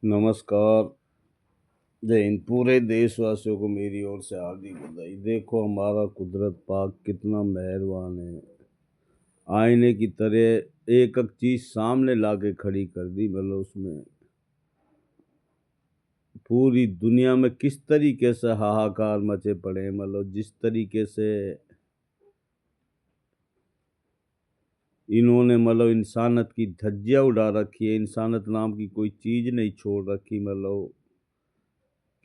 नमस्कार। जय हिंद। पूरे देशवासियों को मेरी ओर से हार्दिक बधाई। देखो हमारा कुदरत पाक कितना मेहरबान है। आईने की तरह एक एक चीज सामने लाके खड़ी कर दी। मतलब उसमें पूरी दुनिया में किस तरीके से हाहाकार मचे पड़े हैं। मतलब जिस तरीके से इन्होंने मतलब इंसानियत की धज्जियां उड़ा रखी है। इंसानियत नाम की कोई चीज नहीं छोड़ रखी। मतलब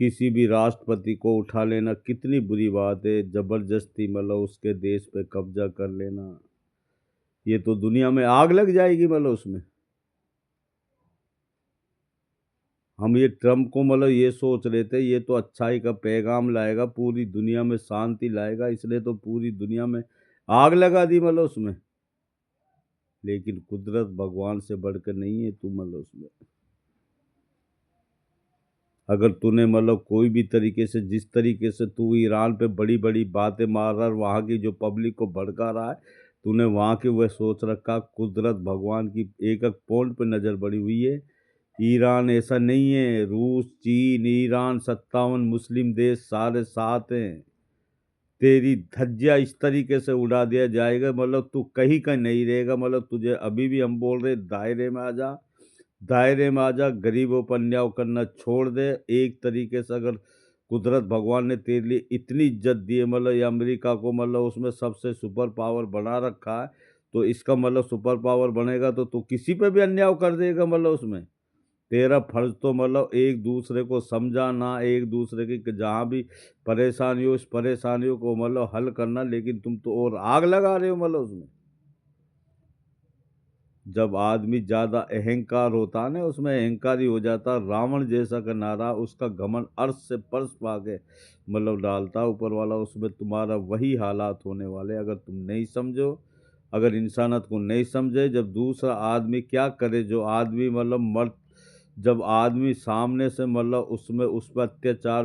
किसी भी राष्ट्रपति को उठा लेना कितनी बुरी बात है। जबरदस्ती मतलब उसके देश पे कब्जा कर लेना, ये तो दुनिया में आग लग जाएगी। मतलब उसमें हम ये ट्रम्प को मतलब ये सोच रहे थे ये तो अच्छाई का पैगाम लाएगा, पूरी दुनिया में शांति लाएगा, इसलिए तो पूरी दुनिया में आग लगा दी मतलब उसमें। लेकिन कुदरत भगवान से बढ़कर नहीं है तू। मतलब उसमें अगर तूने मतलब कोई भी तरीके से, जिस तरीके से तू ईरान पे बड़ी बड़ी बातें मार रहा है, वहाँ की जो पब्लिक को भड़का रहा है, तूने वहाँ के वह सोच रखा कुदरत भगवान की एक एक पॉइंट पे नज़र बड़ी हुई है। ईरान ऐसा नहीं है। रूस, चीन, ईरान, 57 मुस्लिम देश सारे साथ हैं। तेरी धज्जियां इस तरीके से उड़ा दिया जाएगा, मतलब तू कहीं का नहीं रहेगा। मतलब तुझे अभी भी हम बोल रहे दायरे में आ जा, दायरे में आ जा। गरीबों पर अन्याय करना छोड़ दे। एक तरीके से अगर कुदरत भगवान ने तेरे लिए इतनी इज्जत दी है, मतलब ये अमेरिका को मतलब उसमें सबसे सुपर पावर बना रखा है, तो इसका मतलब सुपर पावर बनेगा तो तू किसी पे भी अन्याय कर देगा। मतलब उसमें तेरा फर्ज तो मतलब एक दूसरे को समझाना, एक दूसरे की जहाँ भी परेशानी हो, उस परेशानियों को मतलब हल करना। लेकिन तुम तो और आग लगा रहे हो। मतलब उसमें जब आदमी ज्यादा अहंकार होता है ना, उसमें अहंकारी हो जाता। रावण जैसा का नारा, उसका घमंड अर्श से पर्श पाके मतलब डालता ऊपर वाला। उसमें तुम्हारा वही हालात होने वाले अगर तुम नहीं समझो, अगर इंसानियत को नहीं समझे। जब दूसरा आदमी क्या करे, जो आदमी मतलब मर्द, जब आदमी सामने से मतलब उसमें उस पर अत्याचार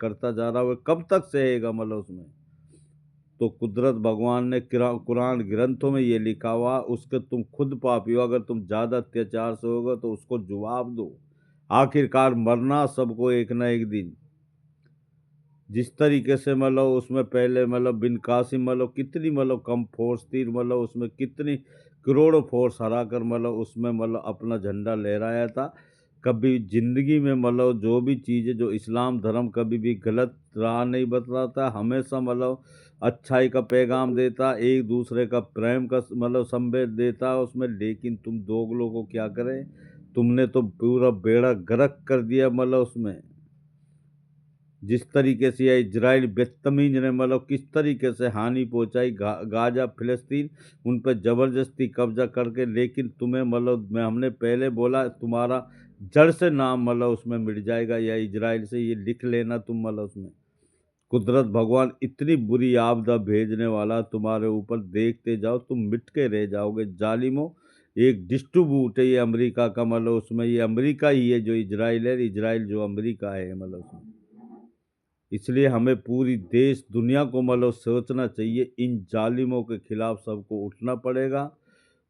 करता जा रहा है, वो कब तक सहेगा। मतलब उसमें तो कुदरत भगवान ने कुरान ग्रंथों में ये लिखा हुआ, उसके तुम खुद पापी हो। अगर तुम ज्यादा अत्याचार से होगा तो उसको जवाब दो। आखिरकार मरना सबको एक ना एक दिन। जिस तरीके से मतलब उसमें पहले मतलब बिन कासिम मतलब कितनी मतलब कम फोर्स थी, मतलब उसमें कितनी करोड़ों फोर्स हरा कर मतलब उसमें मतलब अपना झंडा लहराया था। कभी जिंदगी में मतलब जो भी चीज़ें, जो इस्लाम धर्म कभी भी गलत राह नहीं बतलाता, हमेशा मतलब अच्छाई का पैगाम देता, एक दूसरे का प्रेम का मतलब संदेश देता उसमें। लेकिन तुम दोगलों को क्या करें, तुमने तो पूरा बेड़ा गर्क कर दिया। मतलब उसमें जिस तरीके से ये इजराइल बदतमीज ने मतलब किस तरीके से हानि पहुंचाई, गाजा फिलिस्तीन उन पर जबरदस्ती कब्जा करके। लेकिन तुम्हें मतलब मैं हमने पहले बोला तुम्हारा जड़ से नाम मतलब उसमें मिट जाएगा, या इजराइल से ये लिख लेना तुम। मतलब उसमें कुदरत भगवान इतनी बुरी आपदा भेजने वाला तुम्हारे ऊपर, देखते जाओ तुम मिट के रह जाओगे जालिमो। एक डिस्ट्रीब्यूट है ये अमेरिका का। मतलब उसमें ये अमेरिका ही है जो इजराइल है, इजराइल जो अमेरिका है। मतलब उसमें इसलिए हमें पूरी देश दुनिया को मतलब सोचना चाहिए, इन जालिमों के खिलाफ सबको उठना पड़ेगा।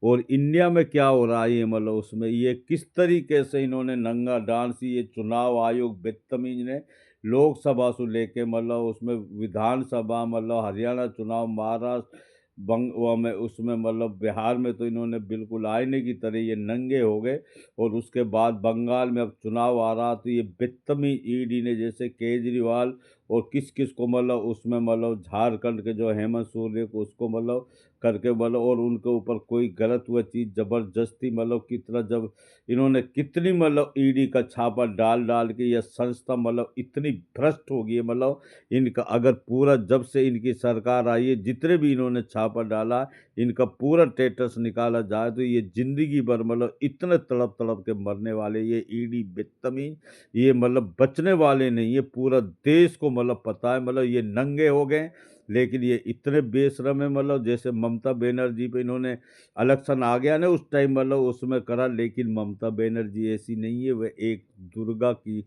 और इंडिया में क्या हो रहा है ये मतलब उसमें ये किस तरीके से इन्होंने नंगा डांस, ये चुनाव आयोग बदतमीज ने लोकसभा से लेके मतलब उसमें विधानसभा, मतलब हरियाणा चुनाव, महाराष्ट्र, बंग वो में उसमें मतलब बिहार में तो इन्होंने बिल्कुल आईने की तरह ये नंगे हो गए। और उसके बाद बंगाल में अब चुनाव आ रहा, तो ये बदतमीज ईडी ने जैसे केजरीवाल और किस किस को मतलब उसमें मतलब झारखंड के जो हेमंत सोरेन को उसको मतलब करके मतलब, और उनके ऊपर कोई गलत हुआ चीज़ जबरदस्ती मतलब कितना, जब इन्होंने कितनी मतलब ईडी का छापा डाल डाल के यह संस्था मतलब इतनी भ्रष्ट हो गई है। मतलब इनका अगर पूरा, जब से इनकी सरकार आई है, जितने भी इन्होंने छापा डाला, इनका पूरा स्टेटस निकाला जाए तो ये जिंदगी भर मतलब इतने तड़प तड़प के मरने वाले ये ईडी बदतमीज, ये मतलब बचने वाले नहीं। ये पूरा देश को मतलब पता है, मतलब ये नंगे हो गए। लेकिन ये इतने बेशर्म है, मतलब जैसे ममता बनर्जी पे इन्होंने इलेक्शन आ गया ना उस टाइम मतलब उसमें करा, लेकिन ममता बनर्जी ऐसी नहीं है, वह एक दुर्गा की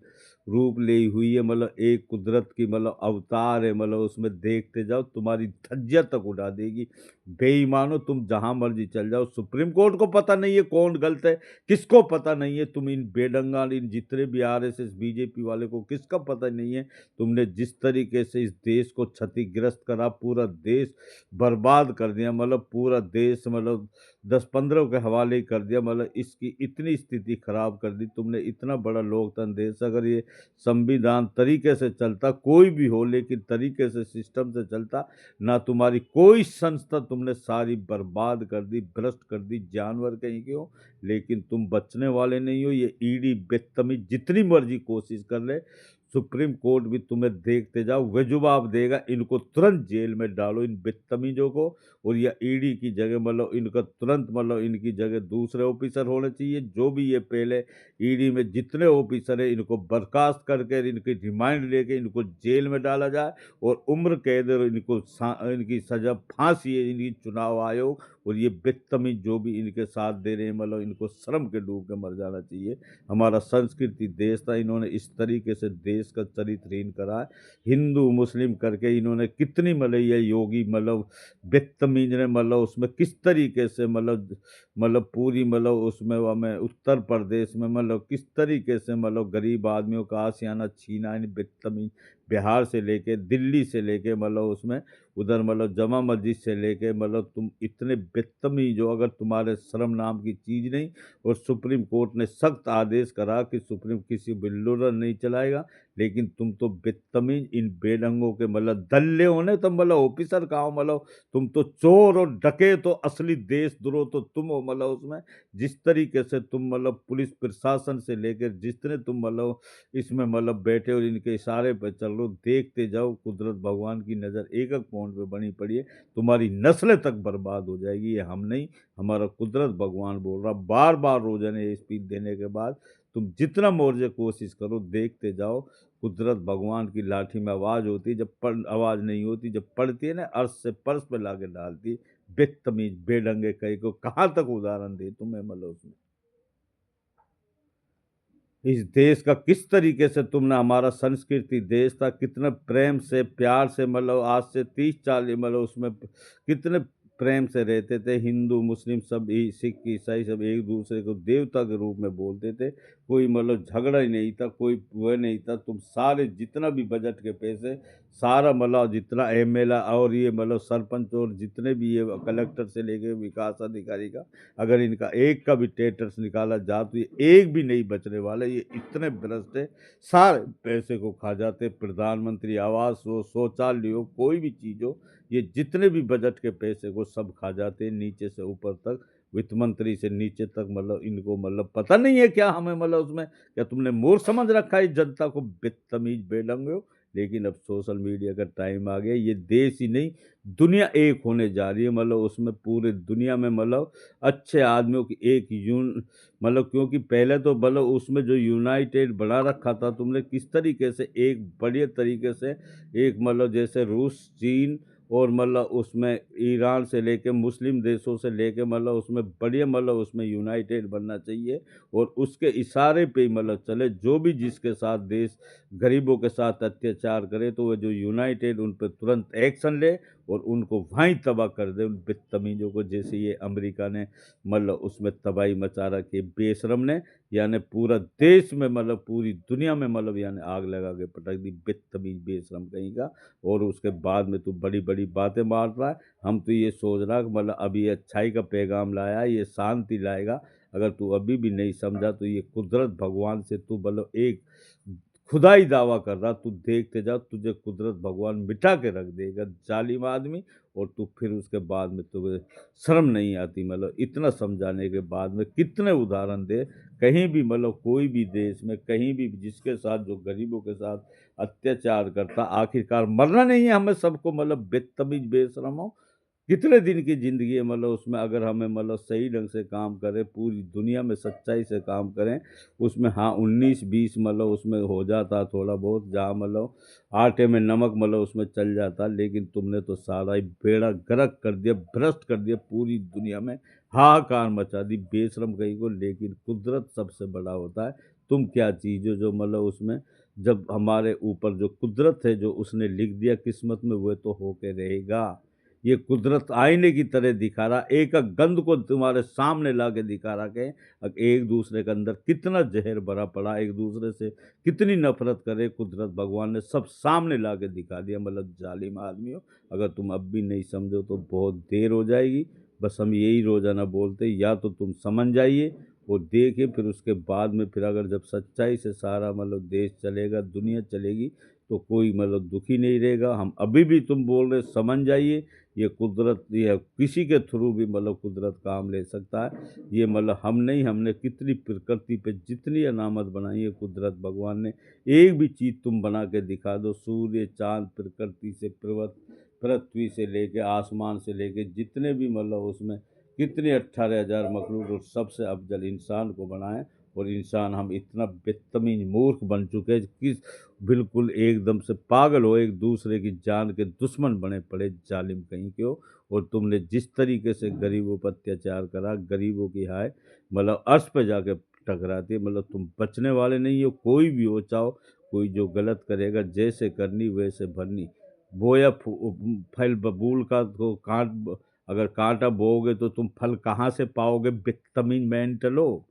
रूप ली हुई है, मतलब एक कुदरत की मतलब अवतार है, मतलब उसमें देखते जाओ तुम्हारी धज्जियां तक उड़ा देगी। बेईमानो, तुम जहां मर्जी चल जाओ, सुप्रीम कोर्ट को पता नहीं है कौन गलत है, किसको पता नहीं है, तुम इन बेडंगा इन जितने भी आरएसएस बीजेपी वाले को किसका पता नहीं है, तुमने जिस तरीके से इस देश को क्षतिग्रस्त करा, पूरा देश बर्बाद कर दिया, मतलब पूरा देश मतलब 10-15 के हवाले ही कर दिया, मतलब इसकी इतनी स्थिति खराब कर दी तुमने। इतना बड़ा लोकतंत्र देश, अगर ये संविधान तरीके से चलता, कोई भी हो लेकिन तरीके से सिस्टम से चलता ना, तुम्हारी कोई संस्था तुमने सारी बर्बाद कर दी, भ्रष्ट कर दी, जानवर कहीं के हो, लेकिन तुम बचने वाले नहीं हो। ये ईडी बेतमीज जितनी मर्जी कोशिश कर ले, सुप्रीम कोर्ट भी तुम्हें देखते जाओ, वे जवाब देगा, इनको तुरंत जेल में डालो इन बदतमीजों को। और या ईडी की जगह मतलब इनका तुरंत मतलब इनकी जगह दूसरे ऑफिसर होने चाहिए, जो भी ये पहले ईडी में जितने ऑफिसर है इनको बर्खास्त करके इनकी रिमांड लेके इनको जेल में डाला जाए, और उम्र कैद और इनकी सजा फांसी है, इनकी चुनाव आयोग और ये बदतमीज जो भी इनके साथ दे रहे हैं, मतलब इनको शर्म के डूब के मर जाना चाहिए। हमारा संस्कृति देश था, इन्होंने इस तरीके से देश का चरित्रहीन करा है, हिंदू मुस्लिम करके इन्होंने कितनी मतलब ये योगी मतलब बदतमीज ने मतलब उसमें किस तरीके से मतलब पूरी मतलब उसमें हमें उत्तर प्रदेश में मतलब किस तरीके से मतलब गरीब आदमियों का आशियाना छीना इन बदतमीज, बिहार से लेके दिल्ली से लेके मतलब उसमें उधर मतलब जमा मस्जिद से लेके मतलब तुम इतने बदतमीज हो, अगर तुम्हारे शर्म नाम की चीज नहीं। और सुप्रीम कोर्ट ने सख्त आदेश करा कि सुप्रीम किसी बिल्डोर नहीं चलाएगा, लेकिन तुम तो बदतमीज इन बेढंगों के मतलब दल्ले होने, तो मतलब ऑफिसर का हो, मतलब तुम तो चोर और डके, तो असली देशद्रोह तो तुम हो, मतलब उसमें जिस तरीके से तुम मतलब पुलिस प्रशासन से लेकर जितने तुम मतलब इसमें मतलब बैठे और इनके इशारे पर चल रहे हो, देखते जाओ कुदरत भगवान की नज़र एक एक पॉइंट पे बनी पड़ी है, तुम्हारी नस्लें तक बर्बाद हो जाएगी। ये हम नहीं, हमारा कुदरत भगवान बोल रहा। बार बार रोजाना स्पीच देने के बाद तुम जितना मोर्चे कोशिश करो, देखते जाओ कुदरत भगवान की लाठी में आवाज होती है, जब पढ़ आवाज नहीं होती, जब पड़ती है ना अर्श से पर्श पे लाके डालती। बेतमीज बेढंगे कहीं को कहाँ तक उदाहरण दे तुम्हें, मतलब उसमें इस देश का किस तरीके से तुमने, हमारा संस्कृति देश था, कितने प्रेम से प्यार से मतलब आज से 30-40 मतलब उसमें कितने प्रेम से रहते थे, हिंदू मुस्लिम सब सिख ईसाई सब एक दूसरे को देवता के रूप में बोलते थे, कोई मतलब झगड़ा ही नहीं था, कोई वह नहीं था। तुम सारे जितना भी बजट के पैसे सारा मतलब जितना एमएलए और ये मतलब सरपंच और जितने भी ये कलेक्टर से लेके विकास अधिकारी का, अगर इनका एक का भी टेटस निकाला जाए तो ये एक भी नहीं बचने वाला। ये इतने भ्रष्ट है, सारे पैसे को खा जाते। प्रधानमंत्री आवास हो, शौचालय हो, कोई भी चीज़ हो, ये जितने भी बजट के पैसे को सब खा जाते हैं, नीचे से ऊपर तक, वित्त मंत्री से नीचे तक। मतलब इनको मतलब पता नहीं है क्या हमें, मतलब उसमें क्या तुमने मूर्ख समझ रखा है इस जनता को, बदतमीज बेढंगे हो। लेकिन अब सोशल मीडिया का टाइम आ गया, ये देश ही नहीं दुनिया एक होने जा रही है, मतलब उसमें पूरे दुनिया में मतलब अच्छे आदमियों की एक यून मतलब, क्योंकि पहले तो मतलब उसमें जो यूनाइटेड बना रखा था तुमने किस तरीके से, एक बढ़िया तरीके से, एक मतलब जैसे रूस चीन और मतलब उसमें ईरान से लेके मुस्लिम देशों से लेके मतलब उसमें बढ़िया मतलब उसमें यूनाइटेड बनना चाहिए, और उसके इशारे पे ही मतलब चले। जो भी जिसके साथ देश गरीबों के साथ अत्याचार करे तो वह जो यूनाइटेड उन पर तुरंत एक्शन ले और उनको वहीं तबाह कर दे, उन बदतमीजों को, जैसे ये अमेरिका ने मतलब उसमें तबाही मचा रखी, बेशरम ने, यानी पूरा देश में मतलब पूरी दुनिया में मतलब यानी आग लगा के पटक दी, बदतमीज बेशरम कहीं का। और उसके बाद में तू बड़ी बड़ी बातें मार रहा है। हम तो ये सोच रहा कि मतलब अभी अच्छाई का पैगाम लाया, ये शांति लाएगा। अगर तू अभी भी नहीं समझा तो ये कुदरत भगवान से तू मतलब एक खुदाई दावा कर रहा, तू देखते जा, तुझे कुदरत भगवान मिटा के रख देगा जालिम आदमी। और तू फिर उसके बाद में तुम्हें शर्म नहीं आती, मतलब इतना समझाने के बाद में कितने उदाहरण दे, कहीं भी मतलब कोई भी देश में कहीं भी जिसके साथ जो गरीबों के साथ अत्याचार करता, आखिरकार मरना नहीं है हमें सबको, मतलब बदतमीज बेशरम हो, कितने दिन की ज़िंदगी है, मतलब उसमें अगर हमें मतलब सही ढंग से काम करें, पूरी दुनिया में सच्चाई से काम करें, उसमें हाँ 19-20 मतलब उसमें हो जाता थोड़ा बहुत, जहाँ मतलब आटे में नमक मतलब उसमें चल जाता, लेकिन तुमने तो सारा ही बेड़ा गर्क कर दिया, भ्रष्ट कर दिया, पूरी दुनिया में हाहाकार मचा दी बेशरम कहीं को। लेकिन कुदरत सबसे बड़ा होता है। तुम क्या चीज़ हो जो मतलब उसमें, जब हमारे ऊपर जो कुदरत है, जो उसने लिख दिया किस्मत में, वो तो होके रहेगा। ये कुदरत आईने की तरह दिखा रहा, एक एक गंध को तुम्हारे सामने ला के दिखा रहा कि अब एक दूसरे के अंदर कितना जहर भरा पड़ा, एक दूसरे से कितनी नफरत करे, कुदरत भगवान ने सब सामने ला के दिखा दिया। मतलब जालिम आदमी हो, अगर तुम अब भी नहीं समझो तो बहुत देर हो जाएगी। बस हम यही रोजाना बोलते, या तो तुम समझ जाइए और देखे, फिर उसके बाद में फिर अगर जब सच्चाई से सारा मतलब देश चलेगा, दुनिया चलेगी, तो कोई मतलब दुखी नहीं रहेगा। हम अभी भी तुम बोल रहे समझ जाइए, ये कुदरत, ये किसी के थ्रू भी मतलब कुदरत काम ले सकता है। ये मतलब हम नहीं, हमने कितनी प्रकृति पे जितनी अनामत बनाई है कुदरत भगवान ने, एक भी चीज़ तुम बना के दिखा दो, सूर्य चांद प्रकृति से पृथ्वी से लेके आसमान से लेके जितने भी मतलब उसमें कितने 18,000 मखलूक, और सबसे अफजल इंसान को बनाए। और इंसान हम इतना बदतमीज मूर्ख बन चुके हैं कि बिल्कुल एकदम से पागल हो, एक दूसरे की जान के दुश्मन बने पड़े, जालिम कहीं के हो। और तुमने जिस तरीके से गरीबों पर अत्याचार करा, गरीबों की हाय मतलब अर्श पे जाके टकराती है, मतलब तुम बचने वाले नहीं हो, कोई भी हो, चाहो कोई जो गलत करेगा, जैसे करनी वैसे भरनी। बोया फल बबूल का तो कांट, अगर कांटा बोओगे तो तुम फल कहाँ से पाओगे, बदतमीज मेंटलो।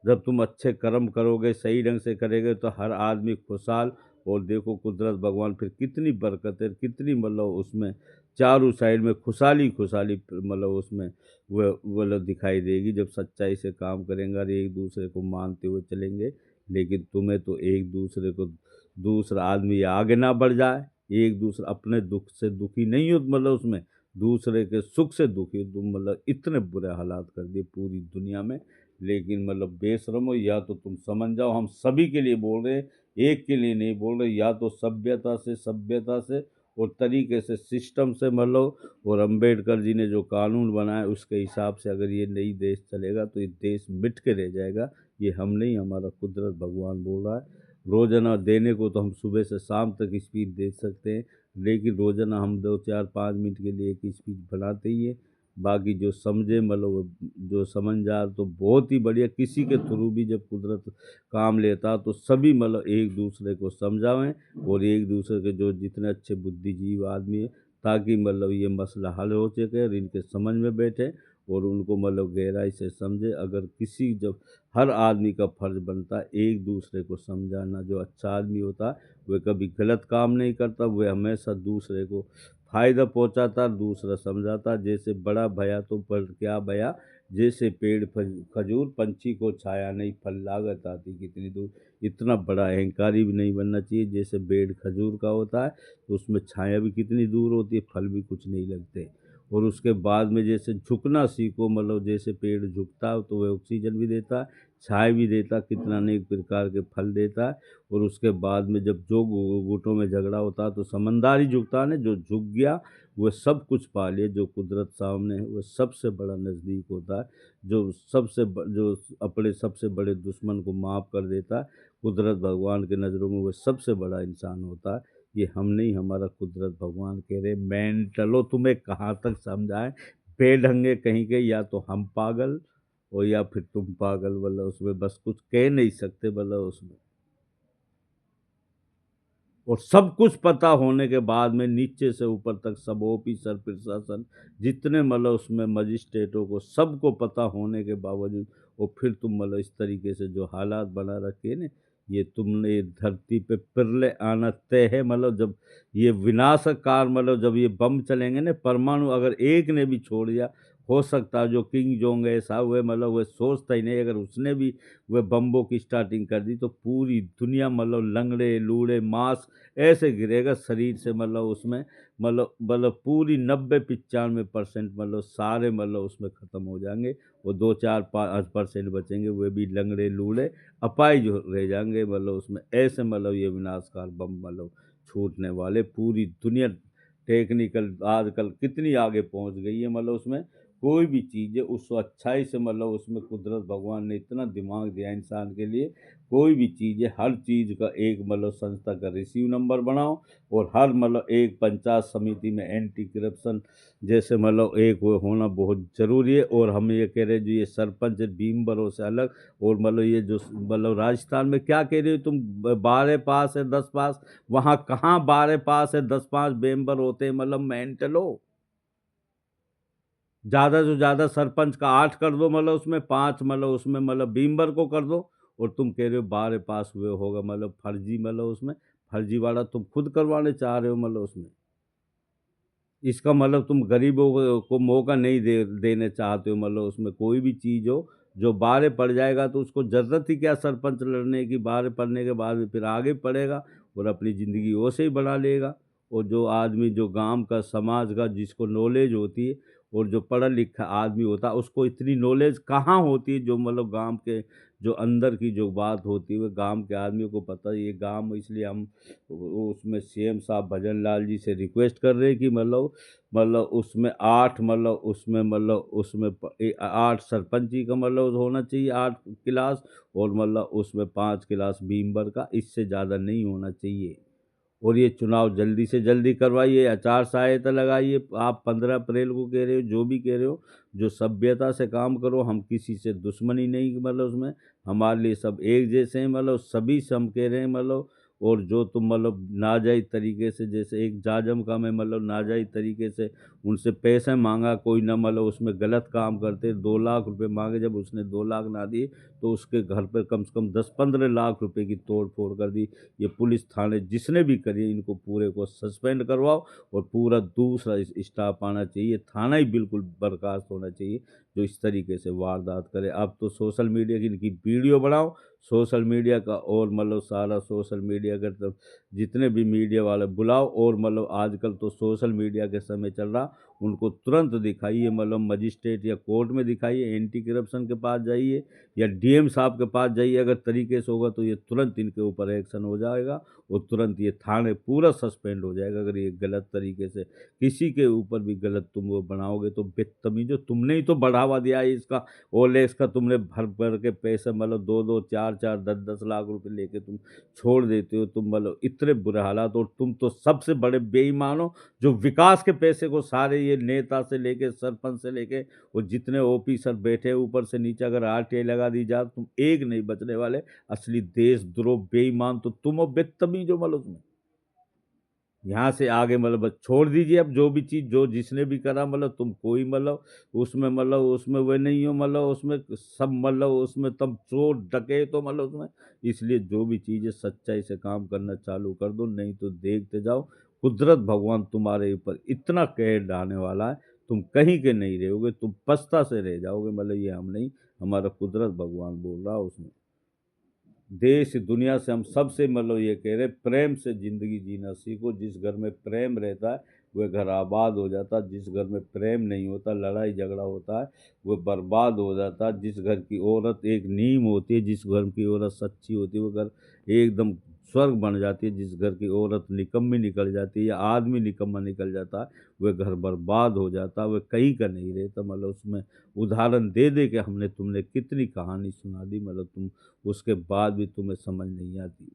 जब तुम अच्छे कर्म करोगे, सही ढंग से करेंगे, तो हर आदमी खुशहाल। और देखो कुदरत भगवान फिर कितनी बरकत है, कितनी मतलब उसमें चारों साइड में खुशहाली खुशहाली मतलब उसमें वह मतलब दिखाई देगी, जब सच्चाई से काम करेंगे और एक दूसरे को मानते हुए चलेंगे। लेकिन तुम्हें तो एक दूसरे को, दूसरा आदमी आगे ना बढ़ जाए, एक दूसरा अपने दुख से दुखी नहीं हो, मतलब उसमें दूसरे के सुख से दुखी हो तुम, मतलब इतने बुरे हालात कर दिए पूरी दुनिया में। लेकिन मतलब बेशरम हो, या तो तुम समझ जाओ, हम सभी के लिए बोल रहे हैं, एक के लिए नहीं बोल रहे, या तो सभ्यता से और तरीके से सिस्टम से मतलब, और अंबेडकर जी ने जो कानून बनाया उसके हिसाब से अगर ये नई देश चलेगा तो ये देश मिट के रह जाएगा। ये हम नहीं, हमारा कुदरत भगवान बोल रहा है। रोजाना देने को तो हम सुबह से शाम तक स्पीच दे सकते हैं, लेकिन रोजाना हम 2 4 5 मिनट के लिए एक स्पीच बनाते ही है। बाकी जो समझे मतलब जो समझ जाए तो बहुत ही बढ़िया। किसी के थ्रू भी जब कुदरत काम लेता तो सभी मतलब एक दूसरे को समझावें, और एक दूसरे के जो जितने अच्छे बुद्धिजीवी आदमी है, ताकि मतलब ये मसला हल हो सके और इनके समझ में बैठे, और उनको मतलब गहराई से समझे। अगर किसी, जब हर आदमी का फर्ज बनता है एक दूसरे को समझाना, जो अच्छा आदमी होता है वह कभी गलत काम नहीं करता, वह हमेशा दूसरे को फ़ायदा पहुँचाता, दूसरा समझाता। जैसे बड़ा भया तो पर क्या भया, जैसे पेड़ खजूर, पंछी को छाया नहीं, फल लागत आती कितनी दूर। इतना बड़ा अहंकारी भी नहीं बनना चाहिए। जैसे पेड़ खजूर का होता है तो उसमें छाया भी कितनी दूर होती है, फल भी कुछ नहीं लगते। और उसके बाद में जैसे झुकना सीखो, मतलब जैसे पेड़ झुकता है तो वह ऑक्सीजन भी देता है, छाया भी देता, कितना अनेक प्रकार के फल देता है। और उसके बाद में जब जो गुटों में झगड़ा होता है तो समझदार ही झुकता है ना, जो झुक गया वह सब कुछ पा लिया। जो कुदरत सामने है वह सबसे बड़ा नज़दीक होता है, जो जो अपने सबसे बड़े दुश्मन को माफ़ कर देता है, कुदरत भगवान के नज़रों में वह सबसे बड़ा इंसान होता है। ये हम नहीं, हमारा कुदरत भगवान कह रहे मेंटलो, तुम्हें कहाँ तक समझाएं बेढंगे कहीं के, या तो हम पागल और या फिर तुम पागल, मतलब उसमें बस कुछ कह नहीं सकते, मतलब उसमें। और सब कुछ पता होने के बाद में नीचे से ऊपर तक सब ऑफिसर प्रशासन जितने मतलब उसमें मजिस्ट्रेटों को सबको पता होने के बावजूद, और फिर तुम मतलब इस तरीके से जो हालात बना रखे ना, ये तुमने ये धरती पे प्रलय आना तय है। मतलब जब ये विनाशकार, मतलब जब ये बम चलेंगे ना, परमाणु अगर एक ने भी छोड़ दिया, हो सकता है जो किंग जोंग ऐसा हुए, मतलब वह सोचता ही नहीं, अगर उसने भी वह बम्बों की स्टार्टिंग कर दी तो पूरी दुनिया मतलब लंगड़े लूड़े मांस ऐसे गिरेगा शरीर से, मतलब उसमें मतलब पूरी 90-95% मतलब सारे मतलब उसमें ख़त्म हो जाएंगे। वो 2 4 5% बचेंगे, वे भी लंगड़े लूड़े अपाहिज रह जाएंगे, मतलब उसमें ऐसे मतलब ये विनाशकार बम मतलब छूटने वाले, पूरी दुनिया टेक्निकल आजकल कितनी आगे पहुंच गई है, मतलब उसमें कोई भी चीज़ है उस अच्छाई से, मतलब उसमें कुदरत भगवान ने इतना दिमाग दिया इंसान के लिए। कोई भी चीज़ है, हर चीज़ का एक मतलब संस्था का रिसीव नंबर बनाओ, और हर मतलब एक पंचायत समिति में एंटी करप्शन जैसे मतलब एक वो होना बहुत ज़रूरी है। और हम ये कह रहे हैं जो ये सरपंच है बीमबरों से अलग, और मतलब ये जो मतलब राजस्थान में क्या कह रहे हो तुम, 12 पास है 10 पास, वहाँ कहाँ 12 पास है 10 पास मेंबर होते हैं, मतलब मेंटल हो। ज़्यादा से ज़्यादा सरपंच का 8 कर दो, मतलब उसमें 5 मतलब उसमें मतलब बीमबर को कर दो, और तुम कह रहे हो 12 पास हुए होगा, मतलब फर्जी, मतलब उसमें फर्जीवाड़ा तुम खुद करवाने चाह रहे हो, मतलब उसमें। इसका मतलब तुम गरीबों को मौका नहीं देने चाहते हो, मतलब उसमें कोई भी चीज़ हो, जो बाहर पड़ जाएगा तो उसको ज़रूरत ही क्या सरपंच लड़ने की, बाहर पड़ने के बाद भी फिर आगे पढ़ेगा और अपनी ज़िंदगी वैसे ही बना लेगा। और जो आदमी जो गाँव का, समाज का जिसको नॉलेज होती है, और जो पढ़ा लिखा आदमी होता है उसको इतनी नॉलेज कहाँ होती है, जो मतलब गाँव के जो अंदर की जो बात होती है वो गाँव के आदमियों को पता है। ये गाँव इसलिए हम उसमें सीएम साहब भजन लाल जी से रिक्वेस्ट कर रहे हैं कि मतलब उसमें 8 मतलब उसमें मतलब उसमें 8 सरपंची का मतलब होना चाहिए, 8 क्लास, और मतलब उसमें 5 क्लास बीमबर का, इससे ज़्यादा नहीं होना चाहिए। और ये चुनाव जल्दी से जल्दी करवाइए, आचार संहिता लगाइए। आप 15 अप्रैल को कह रहे हो, जो भी कह रहे हो, जो सभ्यता से काम करो। हम किसी से दुश्मनी नहीं, मतलब उसमें हमारे लिए सब एक जैसे हैं, मतलब सभी से हम कह रहे हैं, मतलब। और जो तुम मतलब नाजायज़ तरीके से, जैसे एक जाजम का मैं मतलब नाजायज़ तरीके से उनसे पैसे मांगा, कोई ना मतलब उसमें गलत काम करते, 2 लाख रुपए मांगे, जब उसने 2 लाख ना दिए तो उसके घर पर कम से कम 10-15 लाख रुपए की तोड़ फोड़ कर दी। ये पुलिस थाने जिसने भी करी, इनको पूरे को सस्पेंड करवाओ, और पूरा दूसरा स्टाफ आना चाहिए, थाना ही बिल्कुल बर्खास्त होना चाहिए जो इस तरीके से वारदात करे। अब तो सोशल मीडिया की इनकी वीडियो बनाओ, सोशल मीडिया का, और मतलब सारा सोशल मीडिया का तरफ जितने भी मीडिया वाले बुलाओ, और मतलब आजकल तो सोशल मीडिया के समय चल रहा, उनको तुरंत दिखाइए, मतलब मजिस्ट्रेट या कोर्ट में दिखाइए, एंटी करप्शन के पास जाइए या डीएम साहब के पास जाइए। अगर तरीके से होगा तो ये तुरंत इनके ऊपर एक्शन हो जाएगा, और तुरंत ये थाने पूरा सस्पेंड हो जाएगा। अगर ये गलत तरीके से किसी के ऊपर भी गलत तुम वो बनाओगे तो बदतमीजो, तुमने ही तो बढ़ावा दिया है इसका। ओलेक्स का तुमने भर भर के पैसे मतलब 2-2 4-4 10-10 लाख रुपए लेके तुम छोड़ देते हो, तुम मतलब इतने बुरे हालात। और तुम तो सबसे बड़े बेईमान हो, जो विकास के पैसे को सारे ये नेता से लेके सरपंच से लेके वो जितने ऑफिसर बैठे ऊपर से नीचे, अगर आरटीआई लगा दी जाए तुम एक नहीं बचने वाले। असली देशद्रोह बेईमान तो तुम हो, बदतमीज हो, मतलब उसमें। यहाँ से आगे मतलब बस छोड़ दीजिए, अब जो भी चीज़ जो जिसने भी करा, मतलब तुम कोई मतलब उसमें वो नहीं हो, मतलब उसमें सब मतलब उसमें तुम चोर डकैत हो, मतलब उसमें। इसलिए जो भी चीज़ है सच्चाई से काम करना चालू कर दो, नहीं तो देखते जाओ कुदरत भगवान तुम्हारे ऊपर इतना कहर ढाने वाला है, तुम कहीं के नहीं रहोगे, तुम पछता से रह जाओगे। मतलब ये हम नहीं, हमारा कुदरत भगवान बोल रहा है उसमें। देश दुनिया से हम सबसे मतलब ये कह रहे हैं, प्रेम से ज़िंदगी जीना सीखो। जिस घर में प्रेम रहता है वह घर आबाद हो जाता है, जिस घर में प्रेम नहीं होता, लड़ाई झगड़ा होता है, वह बर्बाद हो जाता है। जिस घर की औरत एक नीम होती है, जिस घर की औरत सच्ची होती है, वो घर एकदम स्वर्ग बन जाती है। जिस घर की औरत निकम्मी निकल जाती है या आदमी निकम्मा निकल जाता है, वह घर बर्बाद हो जाता है, वह कहीं का नहीं रहता। मतलब उसमें उदाहरण दे दे के हमने तुमने कितनी कहानी सुना दी, मतलब तुम उसके बाद भी तुम्हें समझ नहीं आती।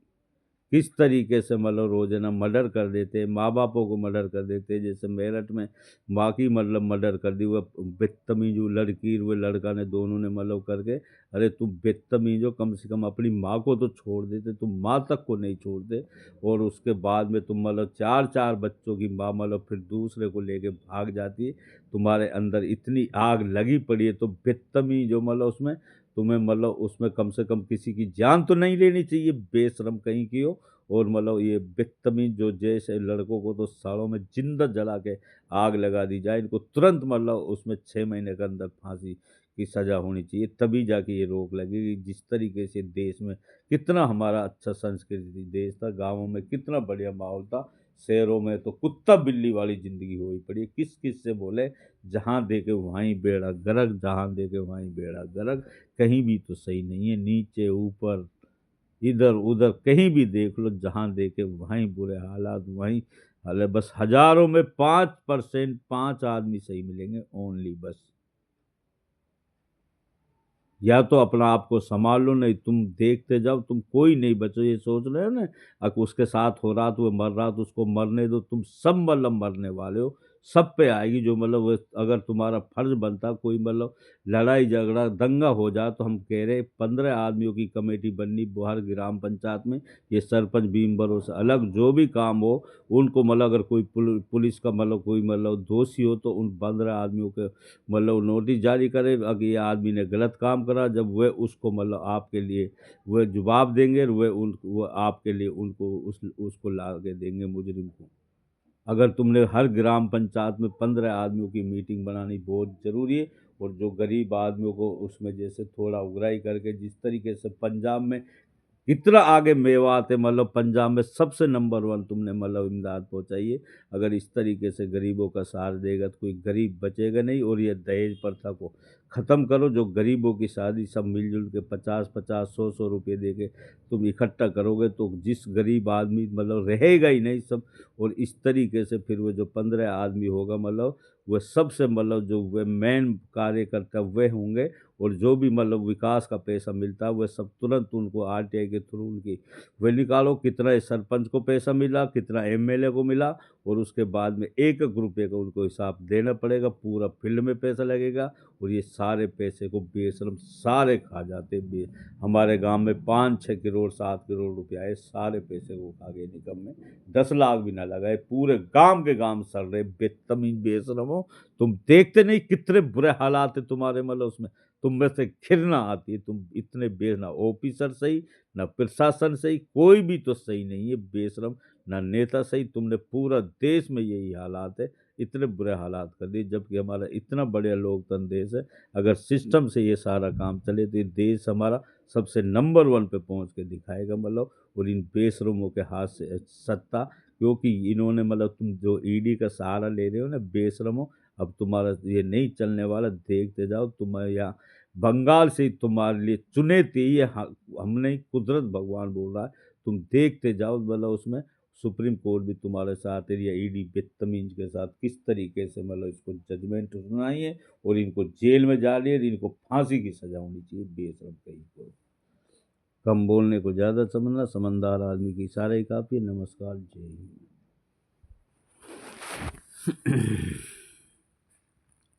किस तरीके से मतलब रोज़ाना मर्डर कर देते हैं, माँ-बापों को मर्डर कर देते हैं। जैसे मेरठ में माँ की मतलब मर्डर कर दी, वो बदतमीज़ वो लड़की वो लड़का ने, दोनों ने मतलब करके। अरे तुम बदतमीज़ हो, कम से कम अपनी माँ को तो छोड़ देते, तुम माँ तक को नहीं छोड़ते। और उसके बाद में तुम मतलब 4-4 बच्चों की माँ मतलब फिर दूसरे को लेके भाग जाती है। तुम्हारे अंदर इतनी आग लगी पड़ी है तो बदतमीज़ हो, मतलब उसमें तुम्हें मतलब उसमें कम से कम किसी की जान तो नहीं लेनी चाहिए, बेशर्म कहीं की हो। और मतलब ये बदतमीज जो जैसे लड़कों को तो सालों में जिंदा जला के आग लगा दी जाए, इनको तुरंत मतलब उसमें 6 महीने के अंदर फांसी की सजा होनी चाहिए, तभी जाके ये रोक लगेगी। जिस तरीके से देश में कितना हमारा अच्छा संस्कृति देश था, गाँवों में कितना बढ़िया माहौल था, शहरों में तो कुत्ता बिल्ली वाली जिंदगी हुई पड़ी है। किस किस से बोले, जहाँ देखे वहीं बेड़ा गर्क, जहाँ देखे वहीं बेड़ा गर्क। कहीं भी तो सही नहीं है, नीचे ऊपर इधर उधर कहीं भी देख लो, जहाँ देखे वहीं बुरे हालात, वहीं अरे बस हजारों में 5%, 5 आदमी सही मिलेंगे ओनली बस। या तो अपना आप को संभाल लो, नहीं तुम देखते जाओ, तुम कोई नहीं बचो। ये सोच रहे हो ना, अगर उसके साथ हो रहा तो वो मर रहा तो उसको मरने दो, तुम सब मतलब मरने वाले हो। सब पे आएगी जो मतलब अगर तुम्हारा फर्ज बनता कोई मतलब लड़ाई झगड़ा दंगा हो जाए तो हम कह रहे 15 आदमियों की कमेटी बननी हर ग्राम पंचायत में। ये सरपंच बीमबरों से अलग जो भी काम हो उनको मतलब अगर कोई पुलिस का मतलब कोई मतलब दोषी हो तो उन 15 आदमियों के मतलब नोटिस जारी करे। अगर ये आदमी ने गलत काम करा, जब वह उसको मतलब आपके लिए वह जवाब देंगे, वह आपके लिए उनको उसको ला के देंगे मुजरिम को। अगर तुमने हर ग्राम पंचायत में 15 आदमियों की मीटिंग बनानी बहुत जरूरी है। और जो गरीब आदमियों को उसमें जैसे थोड़ा उगराही करके जिस तरीके से पंजाब में कितना आगे मेवात है, मतलब पंजाब में सबसे नंबर 1 तुमने मतलब इमदाद पहुंचाई है। अगर इस तरीके से गरीबों का साथ देगा तो कोई गरीब बचेगा नहीं। और ये दहेज प्रथा को ख़त्म करो। जो गरीबों की शादी सब मिलजुल के 50-50, 100-100 रुपये दे के तुम इकट्ठा करोगे तो जिस गरीब आदमी मतलब रहेगा ही नहीं सब। और इस तरीके से फिर वो जो 15 आदमी होगा मतलब वह सबसे मतलब जो वे मेन कार्यकर्ता वे होंगे। और जो भी मतलब विकास का पैसा मिलता है वह सब तुरंत उनको आरटीआई के थ्रू उनकी वह निकालो, कितना इस सरपंच को पैसा मिला, कितना एमएलए को मिला। और उसके बाद में एक एक रुपये का उनको हिसाब देना पड़ेगा, पूरा फील्ड में पैसा लगेगा। और ये सारे पैसे को बेशरम सारे खा जाते हमारे गांव में 5-6 करोड़ 7 करोड़ रुपया है, सारे पैसे को खा गए निकम में। 10 लाख भी ना लगाए, पूरे गांव के गांव सड़ रहे बेतमीज बेशरम हो। तुम देखते नहीं कितने बुरे हालात है तुम्हारे मतलब उसमें। तुम में से घृणा आती है, तुम इतने ना ऑफिसर सही ना प्रशासन सही, कोई भी तो सही नहीं है बेशरम, ना नेता सही। तुमने पूरा देश में यही हालात है, इतने बुरे हालात कर दिए। जबकि हमारा इतना बढ़िया लोकतंत्र देश है। अगर सिस्टम से ये सारा काम चले तो ये देश हमारा सबसे नंबर 1 पे पहुंच के दिखाएगा मतलब। और इन बेशरमों के हाथ से सत्ता, क्योंकि इन्होंने मतलब तुम जो ईडी का सहारा ले रहे हो ना बेशरमो, अब तुम्हारा ये नहीं चलने वाला। देखते जाओ तुम्हारे यहाँ बंगाल से ही तुम्हारे लिए चुने थे ये हम नहीं, कुदरत भगवान बोल रहा है। तुम देखते जाओ मतलब उसमें सुप्रीम कोर्ट भी तुम्हारे साथ है या ईडी बदतमीज के साथ किस तरीके से मतलब इसको जजमेंट सुनाई है। और इनको जेल में जा रही है, इनको फांसी की सजा होनी चाहिए बेशरम कहीं को। कम बोलने को ज़्यादा समझना, समझदार आदमी की इशारा ही काफ़ी है। नमस्कार, जय हिंद।